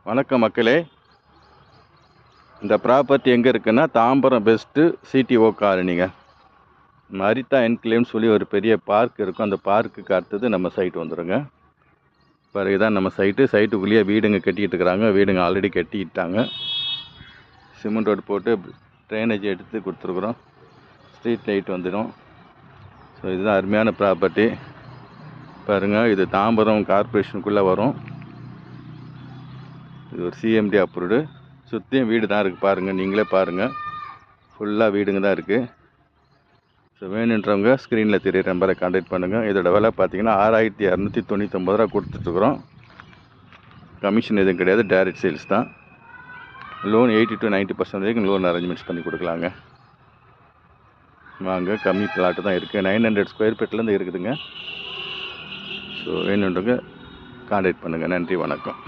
வணக்கம் மக்களே. இந்த ப்ராப்பர்ட்டி எங்கே இருக்குன்னா தாம்பரம் பெஸ்ட்டு சிடிஓ காலனிங்க. மரித்தா என்க்ளேவ்னு சொல்லி ஒரு பெரிய பார்க் இருக்கும். அந்த பார்க்குக்கு அடுத்தது நம்ம சைட் வந்துடுங்க. பிறகு தான் நம்ம சைட்டுக்குள்ளேயே வீடுங்க கட்டிக்கிட்டு இருக்கிறாங்க. வீடுங்க ஆல்ரெடி கட்டிக்கிட்டாங்க. சிமெண்ட் ரோடு போட்டு ட்ரைனேஜ் எடுத்து கொடுத்துருக்குறோம். ஸ்ட்ரீட் லைட் வந்துடும். ஸோ இதுதான் அருமையான ப்ராப்பர்ட்டி பாருங்கள். இது தாம்பரம் கார்பரேஷனுக்குள்ளே வரும். இது ஒரு சிஎம்டி அப்ரூவ்டு. சுற்றியும் வீடு தான் இருக்குது பாருங்கள், நீங்களே பாருங்கள். ஃபுல்லாக வீடுங்க தான் இருக்குது. ஸோ வேணுன்றவங்க ஸ்க்ரீனில் தெரியுற நம்பரை கான்டாக்ட் பண்ணுங்கள். இதோட விலை பார்த்தீங்கன்னா 6299 ரூபா கொடுத்துட்ருக்குறோம். கமிஷன் எதுவும் கிடையாது, டைரக்ட் சேல்ஸ் தான். லோன் 80 to 90% வரைக்கும் லோன் அரேஞ்ச்மெண்ட்ஸ் பண்ணி கொடுக்கலாங்க. வாங்க, கம்மி பிளாட்டு தான் இருக்குது. 900 ஸ்கொயர் ஃபீட்லேருந்து இருக்குதுங்க. ஸோ வேணுன்றவங்க கான்டாக்ட் பண்ணுங்கள். நன்றி, வணக்கம்.